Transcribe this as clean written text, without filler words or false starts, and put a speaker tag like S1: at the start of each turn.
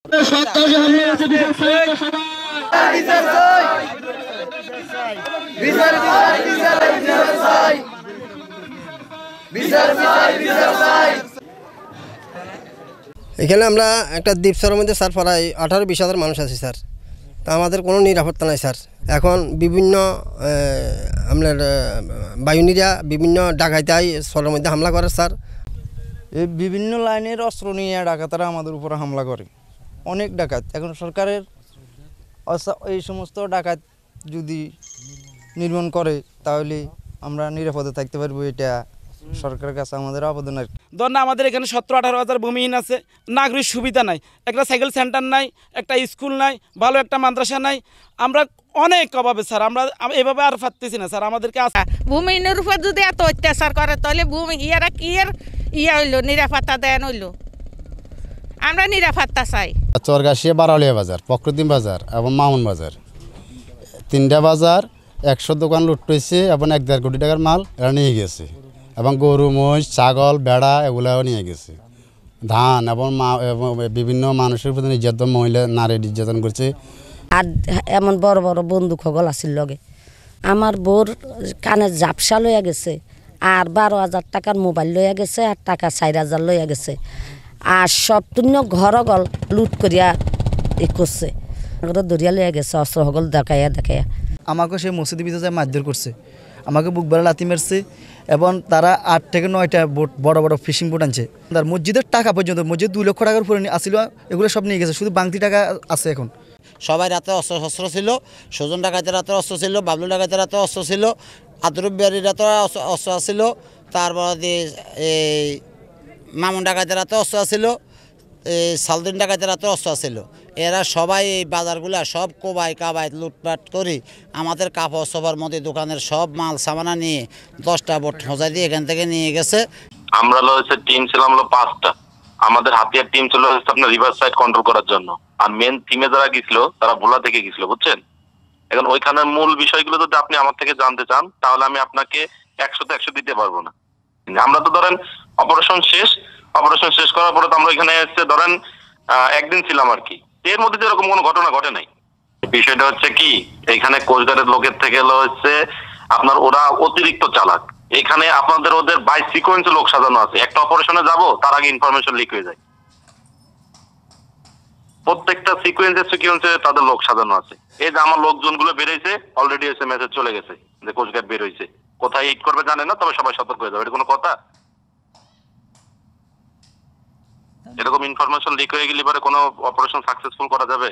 S1: এখানে আমরা একটা দ্বীপসরের মধ্যে স্যার প্রায় 18-20 হাজার মানুষ আছি স্যার। তা আমাদের কোনো নিরাপত্তা নাই স্যার। এখন বিভিন্ন আপনার বাহিনীরা বিভিন্ন ডাকাইতাই সরের মধ্যে হামলা করে স্যার।
S2: এই বিভিন্ন লাইনের অস্ত্র নিয়ে ডাকাতরা আমাদের উপরে হামলা করে, অনেক ডাকাত। এখন সরকারের এই সমস্ত ডাকাত যদি নির্মূল করে তাহলে আমরা নিরাপদে থাকতে পারবো, এটা সরকারের কাছে আমাদের আবেদন। আর
S3: ধর না, আমাদের এখানে 17-18 হাজার ভূমিহীন আছে, নাগরিক সুবিধা নাই, একটা সাইকেল সেন্টার নাই, একটা স্কুল নাই, ভালো একটা মাদ্রাসা নাই, আমরা অনেক অভাবে স্যার। আমরা এভাবে আর পারতেছি না স্যার। আমাদেরকে
S4: ভূমিহীনের উপর যদি এত অত্যাচার করে তাহলে ইয়ারা কি এর হইলো, নিরাপত্তা দেন হইলো। আমরা নিরাপত্তা চাই।
S5: চরগাছিয়া বারালিয়া বাজার, প্রকৃতি বাজার এবং মামুন বাজার, 3টা বাজার 100 দোকান লুট হয়েছে এবং 1.5 কোটি টাকার মাল এরা নিয়ে গেছে, এবং গরু, মহিষ, ছাগল, ভেড়া এগুলাও নিয়ে গেছে। ধান এবং বিভিন্ন মানুষের প্রতি নির্যাতন, মহিলা নারী নির্যাতন করছে।
S6: আর এমন বড় বড় বন্দুক হগল আসিল লগে। আমার বোর কানে ঝাপসা লইয়া গেছে, আর 12,000 টাকার মোবাইল লইয়া গেছে, আর টাকা 4,000 লইয়া গেছে। আর সব তুন্য ঘর হগল লুট করিয়া করছে, দরিয়া লইয়া গেছে অস্ত্র হগল দেখাইয়া।
S2: আমাকে সেই মসজিদের ভিতরে যায় মারধর করছে, আমাকে বুক বেড়া লাথি মারছে, এবং তারা 8 থেকে 9টা বোট, বড় বড় ফিশিং বোট আনছে। তার মসজিদের টাকা পর্যন্ত, মসজিদ 2 লক্ষ টাকার উপরে আসছিল, এগুলো সব নিয়ে গেছে, শুধু বাংতি টাকা আছে এখন।
S7: সবাই রাতে অস্ত্র ছিল, সুজন ডাকাতের রাতে অস্ত্র ছিল, বাবলু ডাকাতের রাতে অস্ত্র ছিল, আতরুফ বিহারির রাতে অস্ত্র ছিল, তারপরে এই মামুন ডাকাতের রাতে অস্ত্র ছিল, এই সালদিন ডাকাতের রাতে অস্ত্র ছিল। এরা সবাই এই বাজারগুলা সব কোবাই কাবাই লুটপাট করি আমাদের কাপড় সবার মধ্যে দোকানের সব মাল সামানা নিয়ে 10টা বোট খোঁজাই দিয়ে এখান থেকে নিয়ে গেছে।
S8: আমরা হচ্ছে টিম ছিলাম 5টা। আমাদের হাতিয়ার টিম ছিল আপনার রিভার সাইড কন্ট্রোল করার জন্য, আর মেন টিমে যারা গেছিল তারা ভোলা থেকে গেছিল, বুঝছেন। এখন ওইখানের মূল বিষয়গুলো যদি আপনি আমার থেকে জানতে চান তাহলে আমি আপনাকে 100-তে 100 দিতে পারবো না। আমরা তো ধরেন অপারেশন শেষ করার পরে তো আমরা এখানে এসে ধরেন একদিন ছিলাম আর কি, এর মধ্যে এরকম কোনো ঘটনা ঘটে নাই। বিষয়টা হচ্ছে কি, এখানে কোস্টগার্ডের লোকের থেকে হচ্ছে আপনার ওরা অতিরিক্ত চালাক। এখানে আপনাদের ওদের বাই সিকোয়েন্সে লোক সাজানো আছে, একটা অপারেশনে যাব তার আগে ইনফরমেশন লিক হয়ে যায়। প্রত্যেকটা সিকোয়েন্সে তাদের লোক সাজানো আছে। এই যে আমার লোকজনগুলো বেরোইছে, অলরেডি এসে মেসেজ চলে গেছে যে কোস্টগার্ড বের হয়েছে, কোথায় হিট করবে জানে না, তবে সবাই সতর্ক হয়ে যাবে। এটা কোনো কথা? এরকম ইনফরমেশন লিক হয়ে গেলে পরে কোনো অপারেশন সাকসেসফুল করা যাবে?